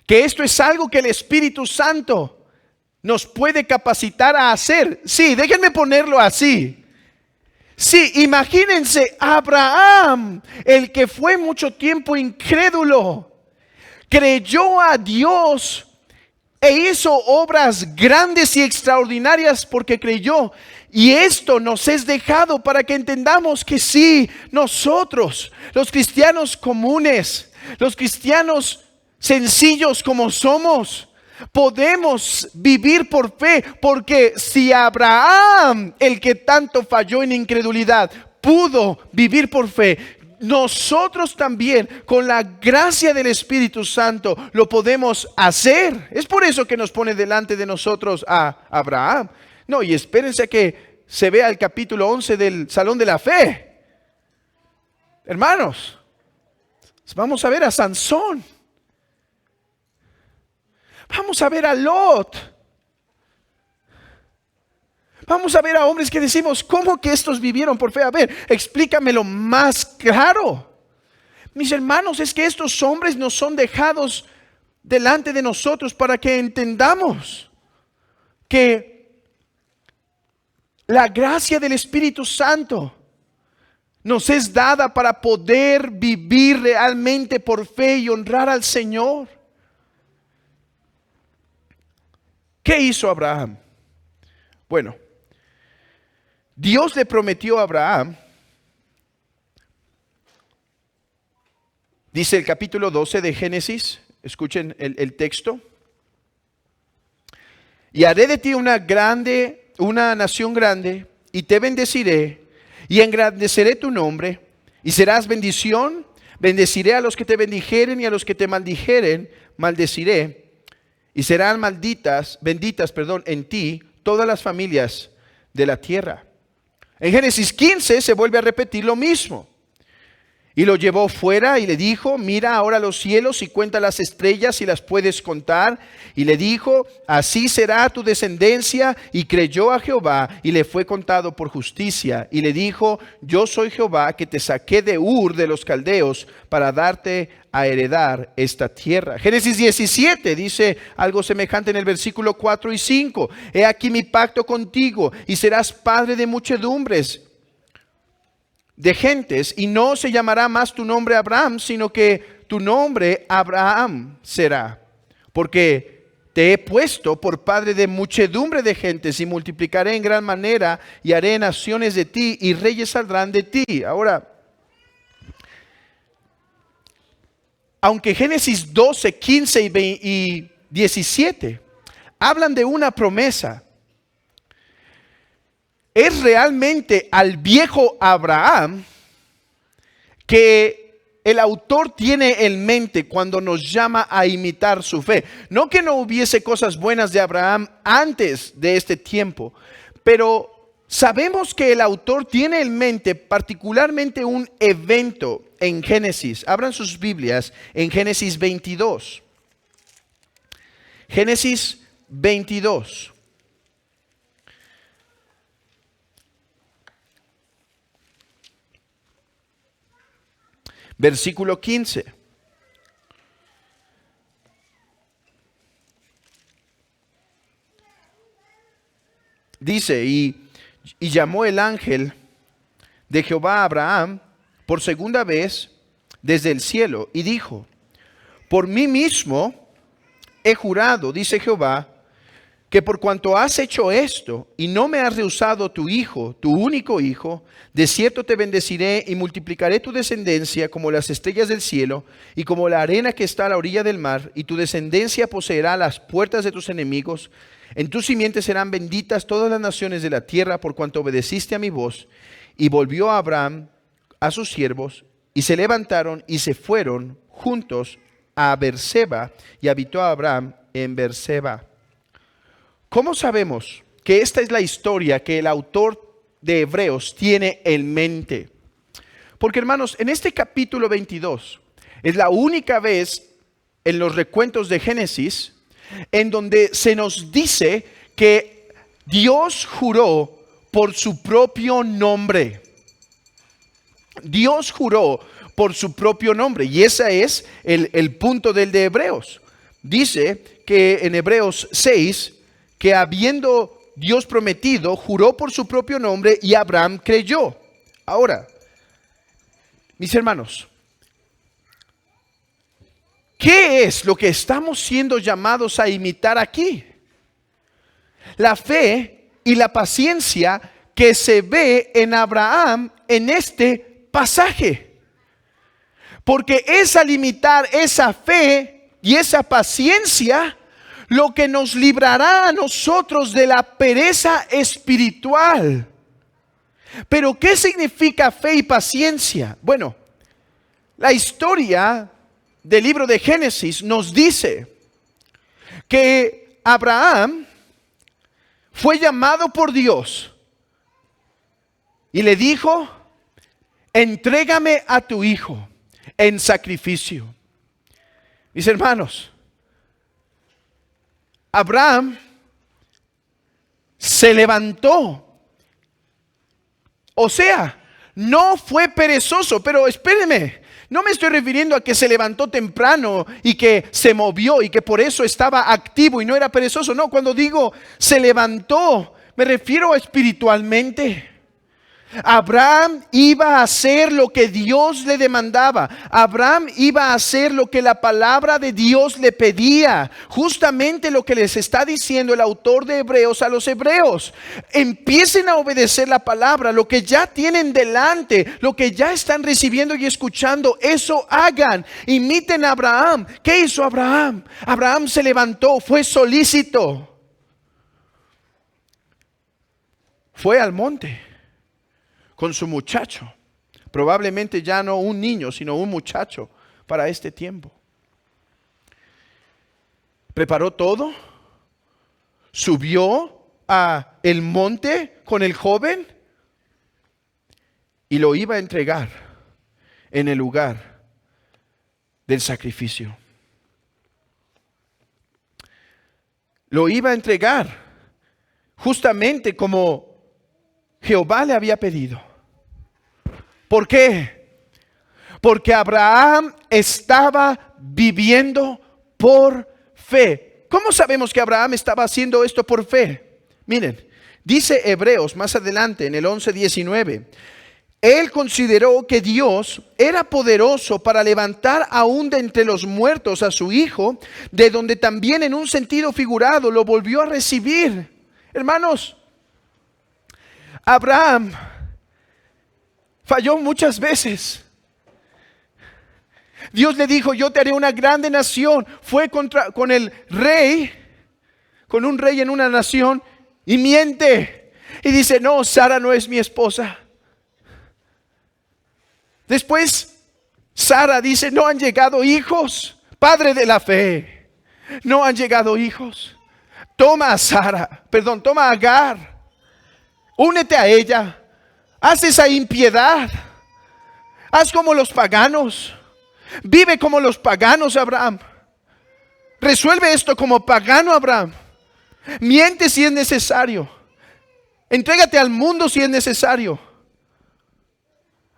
que esto es algo que el Espíritu Santo nos puede capacitar a hacer. Sí, déjenme ponerlo así. Sí, imagínense Abraham, el que fue mucho tiempo incrédulo, creyó a Dios e hizo obras grandes y extraordinarias porque creyó. Y esto nos es dejado para que entendamos que sí, nosotros, los cristianos comunes, los cristianos sencillos como somos, podemos vivir por fe, porque si Abraham, el que tanto falló en incredulidad, pudo vivir por fe, nosotros también, con la gracia del Espíritu Santo, lo podemos hacer. Es por eso que nos pone delante de nosotros a Abraham. No, y espérense a que se vea el capítulo 11 del Salón de la Fe. Hermanos, vamos a ver a Sansón. Vamos a ver a Lot. Vamos a ver a hombres que decimos, ¿cómo que estos vivieron por fe? A ver, explícamelo más claro. Mis hermanos, es que estos hombres nos son dejados delante de nosotros para que entendamos que la gracia del Espíritu Santo nos es dada para poder vivir realmente por fe y honrar al Señor. ¿Qué hizo Abraham? Bueno, Dios le prometió a Abraham, dice el capítulo 12 de Génesis, escuchen el texto. Y haré de ti una nación grande, y te bendeciré, y engrandeceré tu nombre, y serás bendición. Bendeciré a los que te bendijeren, y a los que te maldijeren, maldeciré. Y serán benditas, en ti todas las familias de la tierra. En Génesis 15 se vuelve a repetir lo mismo. Y lo llevó fuera y le dijo, mira ahora los cielos y cuenta las estrellas si las puedes contar. Y le dijo, así será tu descendencia. Y creyó a Jehová y le fue contado por justicia. Y le dijo, yo soy Jehová que te saqué de Ur de los Caldeos para darte a heredar esta tierra. Génesis 17 dice algo semejante en el versículo 4 y 5. He aquí mi pacto contigo y serás padre de muchedumbres de gentes, y no se llamará más tu nombre Abraham, sino que tu nombre Abraham será, porque te he puesto por padre de muchedumbre de gentes, y multiplicaré en gran manera, y haré naciones de ti, y reyes saldrán de ti. Ahora, aunque Génesis 12, 15 y 17 hablan de una promesa, es realmente al viejo Abraham que el autor tiene en mente cuando nos llama a imitar su fe. No que no hubiese cosas buenas de Abraham antes de este tiempo, pero sabemos que el autor tiene en mente particularmente un evento en Génesis. Abran sus Biblias en Génesis 22. Génesis 22. Versículo 15. Dice, y llamó el ángel de Jehová a Abraham por segunda vez desde el cielo y dijo, por mí mismo he jurado, dice Jehová, que por cuanto has hecho esto y no me has rehusado tu hijo, tu único hijo, de cierto te bendeciré y multiplicaré tu descendencia como las estrellas del cielo y como la arena que está a la orilla del mar, y tu descendencia poseerá las puertas de tus enemigos. En tu simiente serán benditas todas las naciones de la tierra por cuanto obedeciste a mi voz. Y volvió Abraham a sus siervos y se levantaron y se fueron juntos a Berseba, y habitó Abraham en Berseba. ¿Cómo sabemos que esta es la historia que el autor de Hebreos tiene en mente? Porque, hermanos, en este capítulo 22 es la única vez en los recuentos de Génesis en donde se nos dice que Dios juró por su propio nombre. Dios juró por su propio nombre, y ese es el punto del de Hebreos. Dice que en Hebreos 6 que habiendo Dios prometido, juró por su propio nombre y Abraham creyó. Ahora, mis hermanos, ¿qué es lo que estamos siendo llamados a imitar aquí? La fe y la paciencia que se ve en Abraham en este pasaje. Porque es al imitar esa fe y esa paciencia lo que nos librará a nosotros de la pereza espiritual. Pero ¿qué significa fe y paciencia? Bueno, la historia del libro de Génesis nos dice que Abraham fue llamado por Dios y le dijo: entrégame a tu hijo en sacrificio. Mis hermanos, Abraham se levantó. O sea, no fue perezoso, pero espérenme, no me estoy refiriendo a que se levantó temprano y que se movió y que por eso estaba activo y no era perezoso. No, cuando digo se levantó, me refiero a espiritualmente. Abraham iba a hacer lo que Dios le demandaba. Abraham iba a hacer lo que la palabra de Dios le pedía. Justamente lo que les está diciendo el autor de Hebreos a los hebreos. Empiecen a obedecer la palabra, lo que ya tienen delante, lo que ya están recibiendo y escuchando, eso hagan. Imiten a Abraham. ¿Qué hizo Abraham? Abraham se levantó, fue solícito. Fue al monte con su muchacho, probablemente ya no un niño, sino un muchacho para este tiempo. Preparó todo, subió a el monte con el joven y lo iba a entregar en el lugar del sacrificio. Lo iba a entregar justamente como Jehová le había pedido. ¿Por qué? Porque Abraham estaba viviendo por fe. ¿Cómo sabemos que Abraham estaba haciendo esto por fe? Miren, dice Hebreos más adelante en el 11:19. Él consideró que Dios era poderoso para levantar aún de entre los muertos a su hijo, de donde también en un sentido figurado lo volvió a recibir. Hermanos, Abraham falló muchas veces. Dios le dijo: yo te haré una grande nación. Fue con el rey, con un rey en una nación, y miente. Y dice: no, Sara no es mi esposa. Después Sara dice: no han llegado hijos. Padre de la fe, no han llegado hijos. Toma a Agar. Únete a ella. Haz esa impiedad. Haz como los paganos. Vive como los paganos, Abraham. Resuelve esto como pagano, Abraham. Miente si es necesario. Entrégate al mundo si es necesario.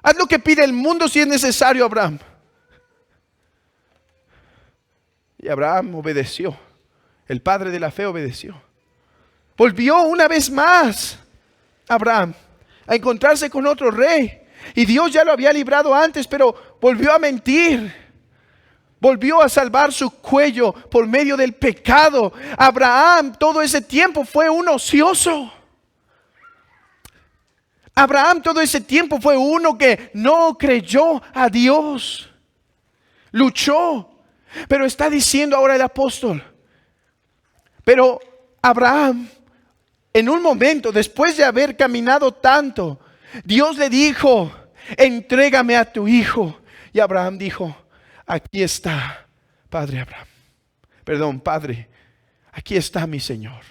Haz lo que pide el mundo si es necesario, Abraham. Y Abraham obedeció. El padre de la fe obedeció. Volvió una vez más Abraham a encontrarse con otro rey. Y Dios ya lo había librado antes, pero volvió a mentir. Volvió a salvar su cuello por medio del pecado. Abraham todo ese tiempo fue un ocioso. Abraham todo ese tiempo fue uno que no creyó a Dios. Luchó. Pero está diciendo ahora el apóstol: pero Abraham, en un momento, después de haber caminado tanto, Dios le dijo: entrégame a tu hijo. Y Abraham dijo: aquí está, Padre Abraham. Padre, aquí está mi Señor.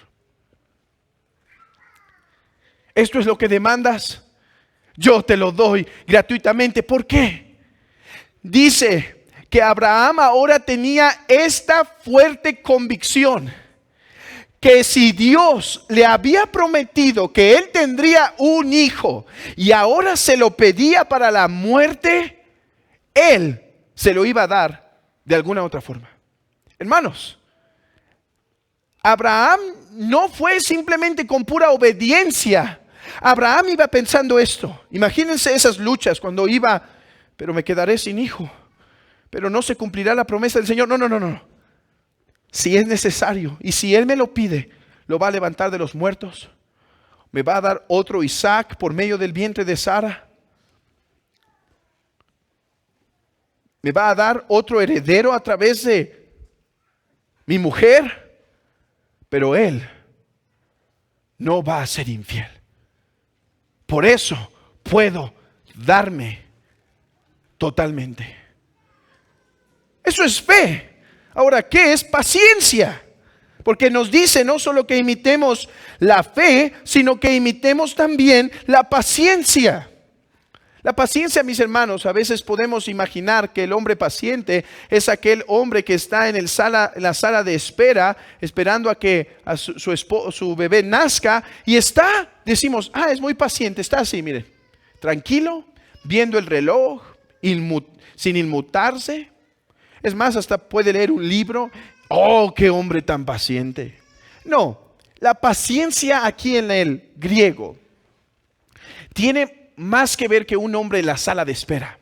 Esto es lo que demandas. Yo te lo doy gratuitamente. ¿Por qué? Dice que Abraham ahora tenía esta fuerte convicción: que si Dios le había prometido que él tendría un hijo y ahora se lo pedía para la muerte, él se lo iba a dar de alguna otra forma. Hermanos, Abraham no fue simplemente con pura obediencia. Abraham iba pensando esto. Imagínense esas luchas cuando iba, pero me quedaré sin hijo, pero no se cumplirá la promesa del Señor. No. Si es necesario y si Él me lo pide, lo va a levantar de los muertos. Me va a dar otro Isaac por medio del vientre de Sara. Me va a dar otro heredero a través de mi mujer. Pero Él no va a ser infiel. Por eso puedo darme totalmente. Eso es fe. Ahora, ¿qué es paciencia? Porque nos dice no solo que imitemos la fe, sino que imitemos también la paciencia. La paciencia, mis hermanos, a veces podemos imaginar que el hombre paciente es aquel hombre que está en la sala de espera, esperando a que su bebé nazca, y decimos, es muy paciente, está así, miren, tranquilo, viendo el reloj, sin inmutarse. Es más, hasta puede leer un libro. ¡Oh, qué hombre tan paciente! No, la paciencia aquí en el griego tiene más que ver que un hombre en la sala de espera.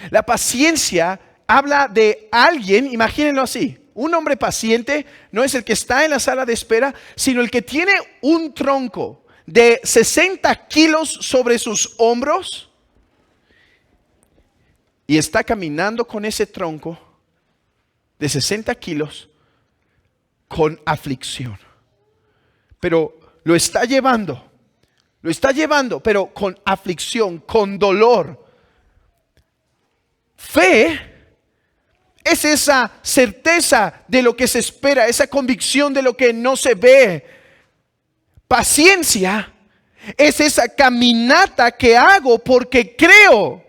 La paciencia habla de alguien, imagínenlo así, un hombre paciente no es el que está en la sala de espera, sino el que tiene un tronco de 60 kilos sobre sus hombros y está caminando con ese tronco de 60 kilos con aflicción. Pero lo está llevando, pero con aflicción, con dolor. Fe es esa certeza de lo que se espera, esa convicción de lo que no se ve. Paciencia es esa caminata que hago porque creo,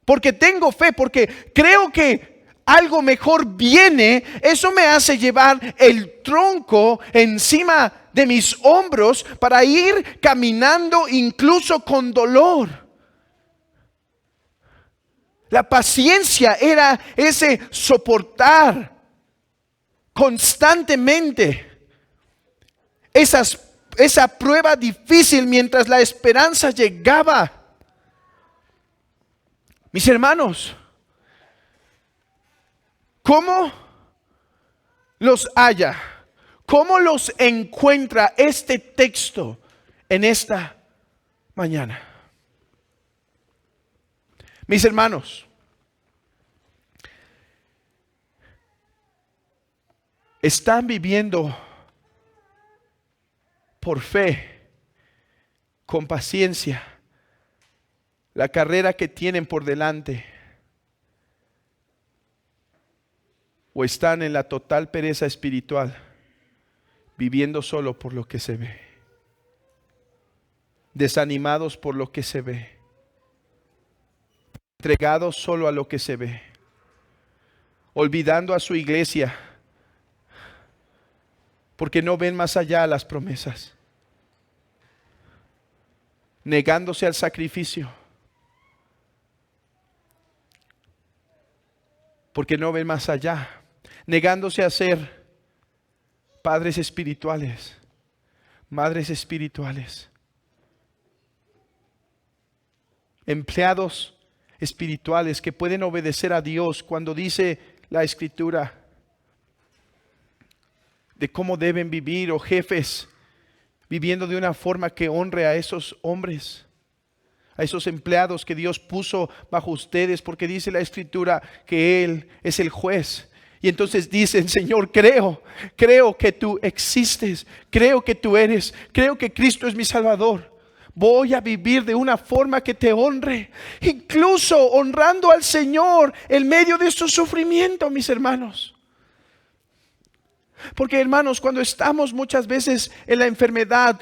porque tengo fe, porque creo que algo mejor viene. Eso me hace llevar el tronco encima de mis hombros para ir caminando incluso con dolor. La paciencia era ese soportar constantemente esa prueba difícil mientras la esperanza llegaba. Mis hermanos, ¿cómo los halla? ¿Cómo los encuentra este texto en esta mañana? Mis hermanos, están viviendo por fe, con paciencia, la carrera que tienen por delante, o están en la total pereza espiritual, viviendo solo por lo que se ve, desanimados por lo que se ve, entregados solo a lo que se ve, olvidando a su iglesia porque no ven más allá de las promesas, negándose al sacrificio porque no ven más allá, negándose a ser padres espirituales, madres espirituales, empleados espirituales que pueden obedecer a Dios cuando dice la Escritura de cómo deben vivir, o jefes viviendo de una forma que honre a esos hombres, a esos empleados que Dios puso bajo ustedes, porque dice la Escritura que Él es el juez. Y entonces dicen, Señor, creo que tú existes, creo que tú eres, creo que Cristo es mi Salvador. Voy a vivir de una forma que te honre, incluso honrando al Señor en medio de su sufrimiento, mis hermanos. Porque, hermanos, cuando estamos muchas veces en la enfermedad,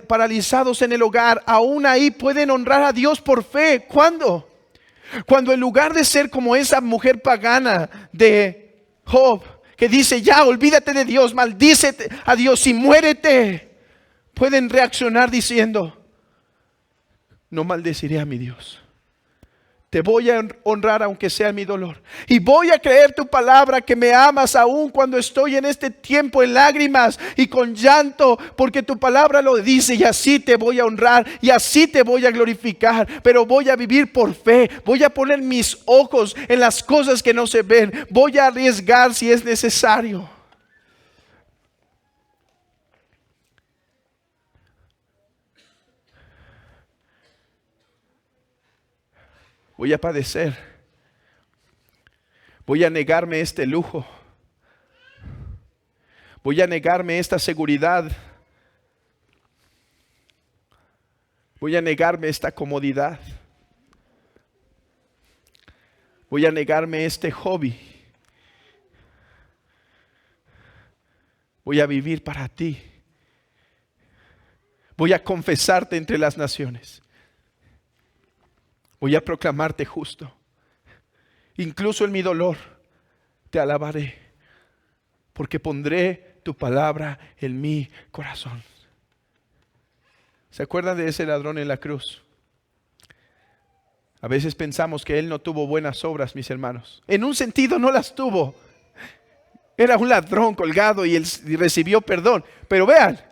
paralizados en el hogar, aún ahí pueden honrar a Dios por fe. ¿Cuándo? Cuando en lugar de ser como esa mujer pagana de Job, que dice, ya olvídate de Dios, maldícete a Dios y muérete, pueden reaccionar diciendo, no maldeciré a mi Dios, Te voy a honrar aunque sea mi dolor. Y voy a creer tu palabra que me amas aún cuando estoy en este tiempo en lágrimas y con llanto, porque tu palabra lo dice, y así te voy a honrar y así te voy a glorificar. Pero voy a vivir por fe. Voy a poner mis ojos en las cosas que no se ven. Voy a arriesgar si es necesario. Voy a padecer. Voy a negarme este lujo. Voy a negarme esta seguridad. Voy a negarme esta comodidad. Voy a negarme este hobby. Voy a vivir para ti. Voy a confesarte entre las naciones. Voy a proclamarte justo. Incluso en mi dolor te alabaré, porque pondré tu palabra en mi corazón. ¿Se acuerdan de ese ladrón en la cruz? A veces pensamos que él no tuvo buenas obras, mis hermanos. En un sentido no las tuvo. Era un ladrón colgado y él recibió perdón. Pero vean,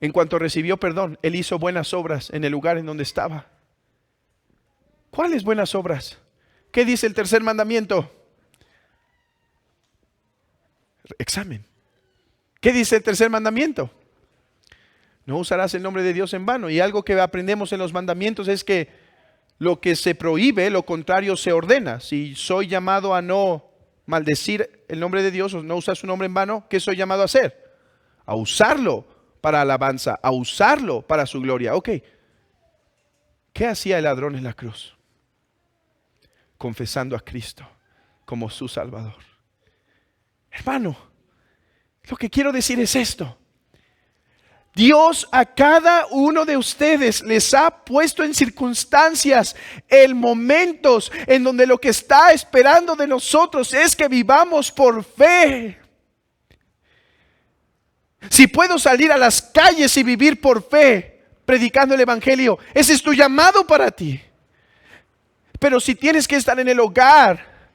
en cuanto recibió perdón, él hizo buenas obras en el lugar en donde estaba. ¿Cuáles buenas obras? ¿Qué dice el tercer mandamiento? Examen. ¿Qué dice el tercer mandamiento? No usarás el nombre de Dios en vano. Y algo que aprendemos en los mandamientos es que lo que se prohíbe, lo contrario se ordena. Si soy llamado a no maldecir el nombre de Dios o no usar su nombre en vano, ¿qué soy llamado a hacer? A usarlo para alabanza, a usarlo para su gloria. Ok. ¿Qué hacía el ladrón en la cruz? Confesando a Cristo como su Salvador. Hermano, lo que quiero decir es esto. Dios a cada uno de ustedes les ha puesto en circunstancias, en momentos en donde lo que está esperando de nosotros es que vivamos por fe. Si puedo salir a las calles y vivir por fe, predicando el Evangelio, ese es tu llamado para ti. Pero si tienes que estar en el hogar,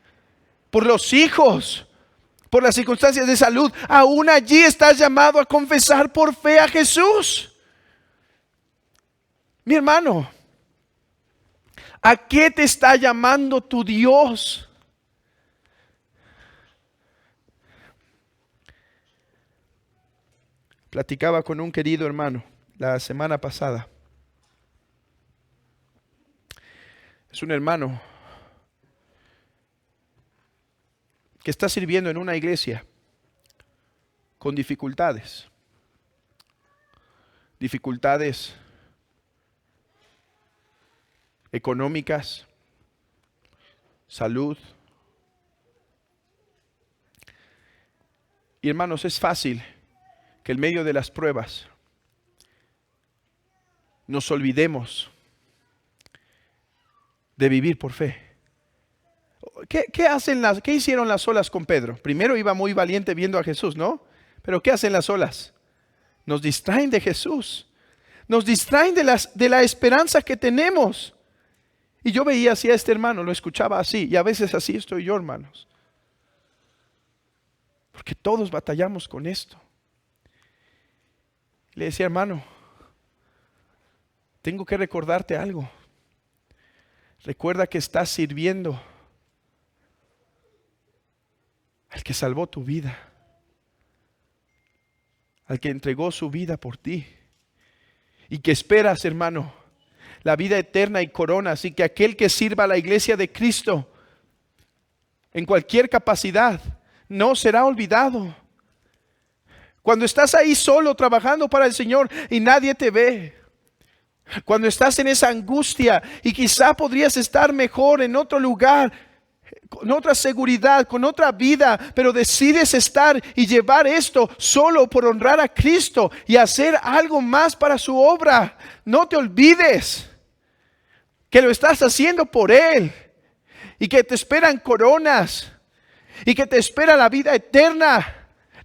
por los hijos, por las circunstancias de salud, aún allí estás llamado a confesar por fe a Jesús. Mi hermano, ¿a qué te está llamando tu Dios? Platicaba con un querido hermano la semana pasada. Es un hermano que está sirviendo en una iglesia con dificultades. Dificultades económicas, salud. Y hermanos, es fácil que en medio de las pruebas nos olvidemos de vivir por fe. ¿Qué hicieron las olas con Pedro? Primero iba muy valiente viendo a Jesús, ¿no? Pero ¿qué hacen las olas? Nos distraen de Jesús. Nos distraen de la esperanza que tenemos. Y yo veía así a este hermano, lo escuchaba así. Y a veces así estoy yo, hermanos. Porque todos batallamos con esto. Le decía, hermano, tengo que recordarte algo. Recuerda que estás sirviendo al que salvó tu vida, al que entregó su vida por ti, y que esperas, hermano, la vida eterna y corona. Así que aquel que sirva a la iglesia de Cristo en cualquier capacidad no será olvidado. Cuando estás ahí solo trabajando para el Señor y nadie te ve, cuando estás en esa angustia y quizá podrías estar mejor en otro lugar, con otra seguridad, con otra vida, pero decides estar y llevar esto solo por honrar a Cristo y hacer algo más para su obra, no te olvides que lo estás haciendo por Él y que te esperan coronas y que te espera la vida eterna.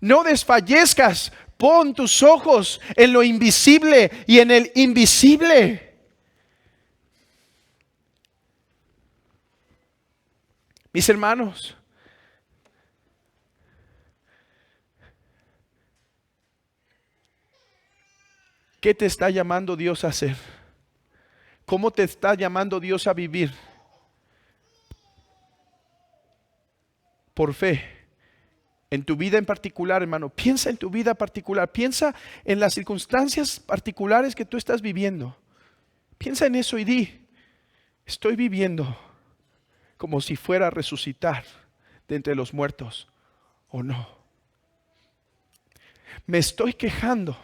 No desfallezcas. Pon tus ojos en lo invisible y en el invisible. Mis hermanos, ¿qué te está llamando Dios a hacer? ¿Cómo te está llamando Dios a vivir? Por fe. En tu vida en particular, hermano. Piensa en tu vida particular. Piensa en las circunstancias particulares que tú estás viviendo. Piensa en eso y di, estoy viviendo como si fuera a resucitar de entre los muertos o no. Me estoy quejando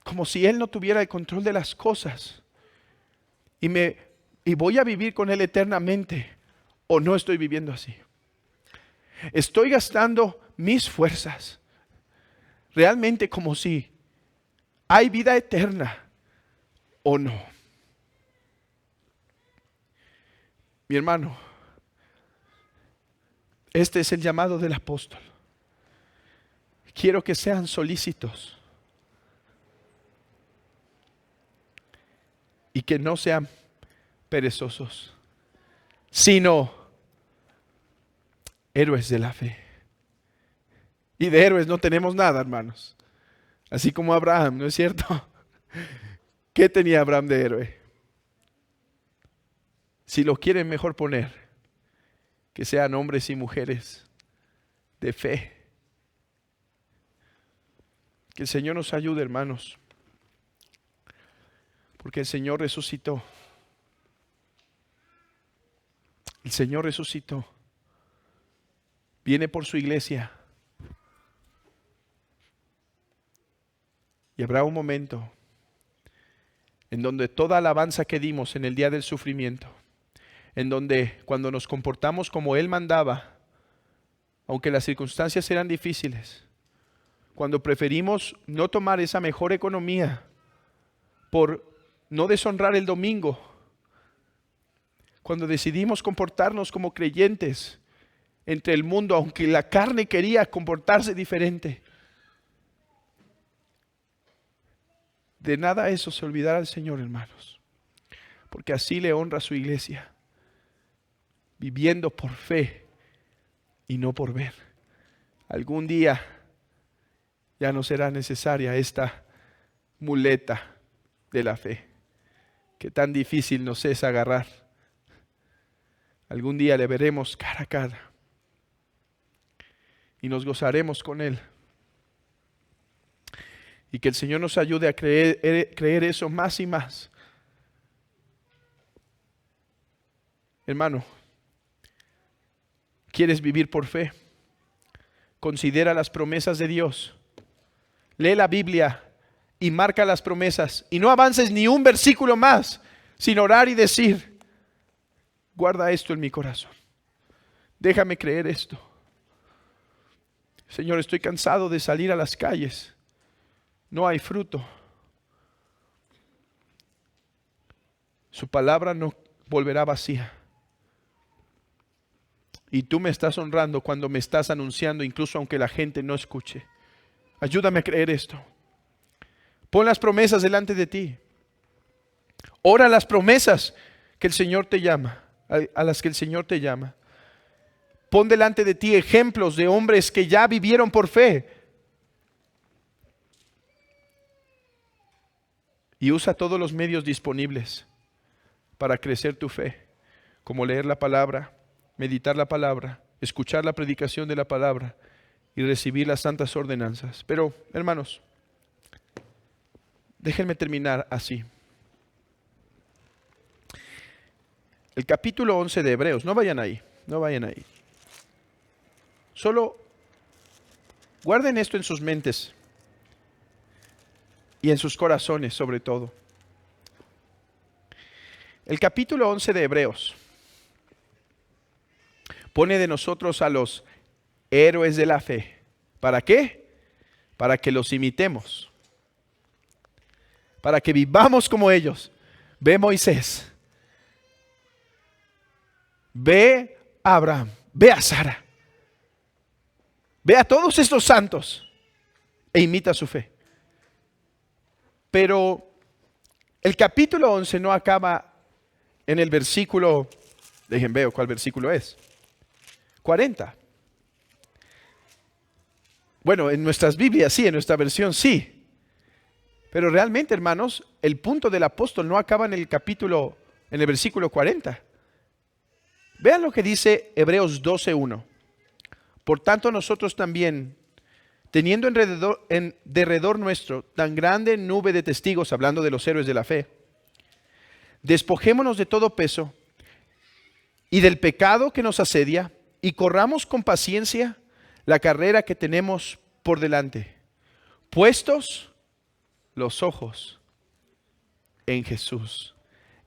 como si Él no tuviera el control de las cosas y voy a vivir con Él eternamente, o no estoy viviendo así. Estoy gastando mis fuerzas realmente como si hay vida eterna o no. Mi hermano, este es el llamado del apóstol. Quiero que sean solícitos y que no sean perezosos, sino héroes de la fe. Y de héroes no tenemos nada, hermanos. Así como Abraham, ¿no es cierto? ¿Qué tenía Abraham de héroe? Si lo quieren mejor poner, que sean hombres y mujeres de fe. Que el Señor nos ayude, hermanos. Porque el Señor resucitó. El Señor resucitó. Viene por su iglesia. Y habrá un momento en donde toda alabanza que dimos en el día del sufrimiento, en donde cuando nos comportamos como Él mandaba, aunque las circunstancias eran difíciles, cuando preferimos no tomar esa mejor economía por no deshonrar el domingo, cuando decidimos comportarnos como creyentes entre el mundo, aunque la carne quería comportarse diferente, de nada eso se olvidará el Señor, hermanos, porque así le honra a su iglesia, viviendo por fe y no por ver. Algún día ya no será necesaria esta muleta de la fe, que tan difícil nos es agarrar. Algún día le veremos cara a cara y nos gozaremos con Él. Y que el Señor nos ayude a creer eso más y más. Hermano, ¿quieres vivir por fe? Considera las promesas de Dios. Lee la Biblia y marca las promesas. Y no avances ni un versículo más sin orar y decir, guarda esto en mi corazón. Déjame creer esto. Señor, estoy cansado de salir a las calles. No hay fruto. Su palabra no volverá vacía. Y tú me estás honrando cuando me estás anunciando, incluso aunque la gente no escuche. Ayúdame a creer esto. Pon las promesas delante de ti. Ora las promesas que el Señor te llama, a las que el Señor te llama. Pon delante de ti ejemplos de hombres que ya vivieron por fe. Y usa todos los medios disponibles para crecer tu fe, como leer la palabra, meditar la palabra, escuchar la predicación de la palabra y recibir las santas ordenanzas. Pero, hermanos, déjenme terminar así. El capítulo 11 de Hebreos, no vayan ahí. Solo guarden esto en sus mentes y en sus corazones sobre todo. El capítulo 11 de Hebreos pone de nosotros a los héroes de la fe. ¿Para qué? Para que los imitemos. Para que vivamos como ellos. Ve Moisés. Ve a Abraham. Ve a Sara. Ve a todos estos santos e imita su fe. Pero el capítulo 11 no acaba en el versículo Dejen ver cuál versículo es. 40. Bueno, en nuestras Biblias sí, en nuestra versión sí. Pero realmente, hermanos, el punto del apóstol no acaba en el versículo 40. Vean lo que dice Hebreos 12:1. Por tanto, nosotros también, teniendo en derredor nuestro tan grande nube de testigos, hablando de los héroes de la fe, despojémonos de todo peso y del pecado que nos asedia, y corramos con paciencia la carrera que tenemos por delante, puestos los ojos en Jesús,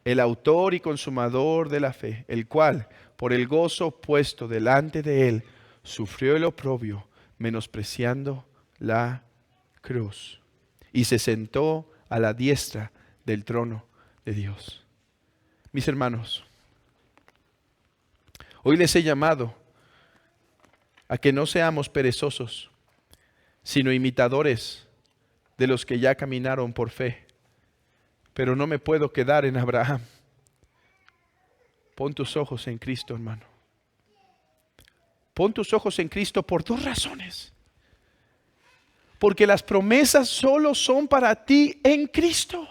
el autor y consumador de la fe, el cual, por el gozo puesto delante de él, sufrió el oprobio, menospreciando la cruz, y se sentó a la diestra del trono de Dios. Mis hermanos, hoy les he llamado a que no seamos perezosos, sino imitadores de los que ya caminaron por fe. Pero no me puedo quedar en Abraham. Pon tus ojos en Cristo, hermano. Pon tus ojos en Cristo por dos razones. Porque las promesas solo son para ti en Cristo.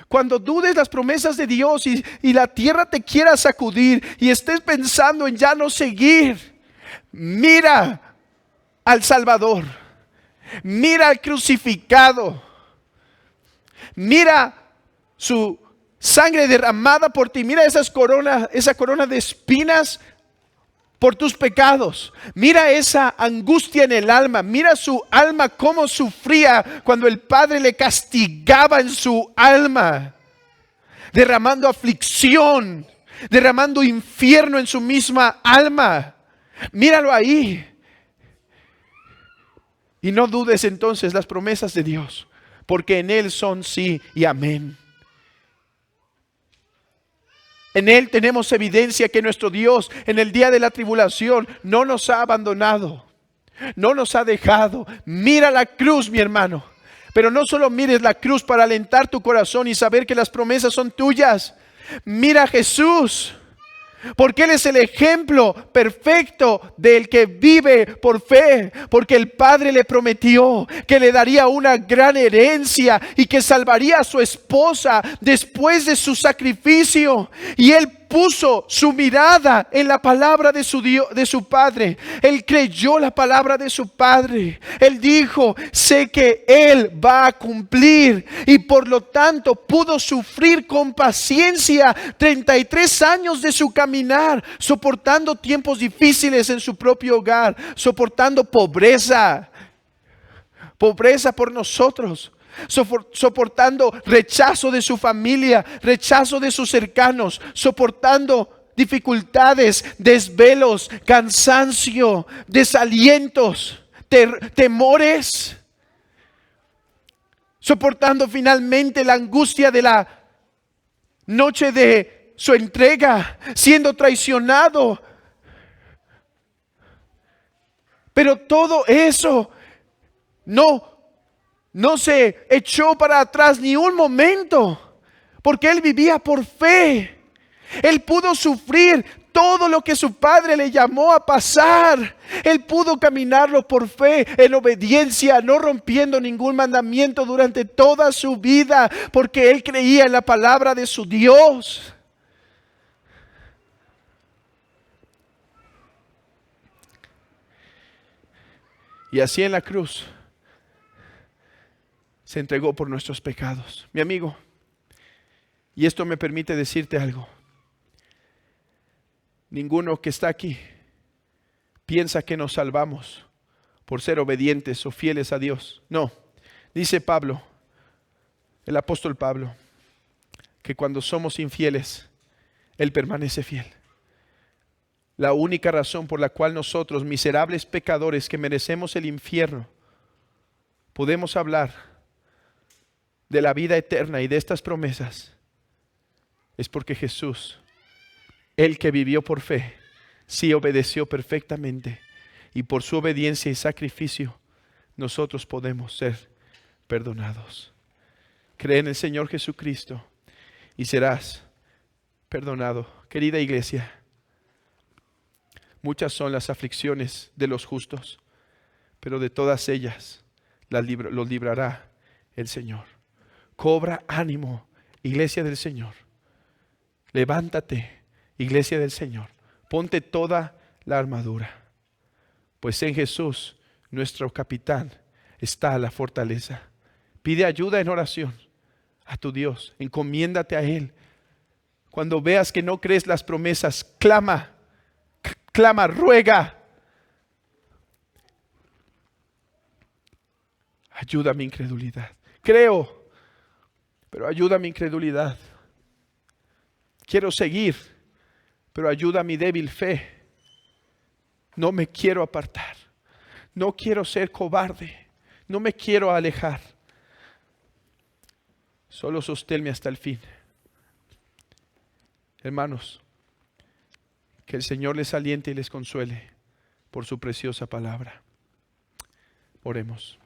Cuando dudes las promesas de Dios y la tierra te quiera sacudir y estés pensando en ya no seguir, mira al Salvador, mira al crucificado, mira su sangre derramada por ti, mira esa corona de espinas por tus pecados, mira esa angustia en el alma, mira su alma cómo sufría cuando el Padre le castigaba en su alma, derramando aflicción, derramando infierno en su misma alma. Míralo ahí. Y no dudes entonces las promesas de Dios, porque en Él son sí y amén. En Él tenemos evidencia que nuestro Dios en el día de la tribulación no nos ha abandonado, no nos ha dejado. Mira la cruz, mi hermano. Pero no solo mires la cruz para alentar tu corazón y saber que las promesas son tuyas. Mira a Jesús, porque Él es el ejemplo perfecto del que vive por fe, porque el Padre le prometió que le daría una gran herencia y que salvaría a su esposa después de su sacrificio. Y Él puso su mirada en la palabra de su Dios, de su Padre. Él creyó la palabra de su Padre. Él dijo: sé que Él va a cumplir, y por lo tanto pudo sufrir con paciencia 33 años de su caminar, soportando tiempos difíciles en su propio hogar, soportando pobreza por nosotros, soportando rechazo de su familia, rechazo de sus cercanos, soportando dificultades, desvelos, cansancio, desalientos, temores, soportando finalmente la angustia de la noche de su entrega, siendo traicionado. Pero todo eso no se echó para atrás ni un momento, porque Él vivía por fe. Él pudo sufrir todo lo que su Padre le llamó a pasar. Él pudo caminarlo por fe, en obediencia, no rompiendo ningún mandamiento durante toda su vida, porque Él creía en la palabra de su Dios. Y así en la cruz se entregó por nuestros pecados. Mi amigo, y esto me permite decirte algo. Ninguno que está aquí piensa que nos salvamos por ser obedientes o fieles a Dios. No, dice Pablo, el apóstol Pablo, que cuando somos infieles, Él permanece fiel. La única razón por la cual nosotros, miserables pecadores que merecemos el infierno, podemos hablar de la vida eterna y de estas promesas, es porque Jesús, Él que vivió por fe, sí obedeció perfectamente, y por su obediencia y sacrificio nosotros podemos ser perdonados. Cree en el Señor Jesucristo y serás perdonado. Querida iglesia, muchas son las aflicciones de los justos, pero de todas ellas los librará el Señor. Cobra ánimo, iglesia del Señor. Levántate, iglesia del Señor. Ponte toda la armadura, pues en Jesús, nuestro capitán, está la fortaleza. Pide ayuda en oración a tu Dios. Encomiéndate a Él. Cuando veas que no crees las promesas, clama, ruega. Ayuda a mi incredulidad. Creo, pero ayuda a mi incredulidad. Quiero seguir, pero ayuda a mi débil fe. No me quiero apartar. No quiero ser cobarde. No me quiero alejar. Solo sosténme hasta el fin. Hermanos, que el Señor les aliente y les consuele por su preciosa palabra. Oremos.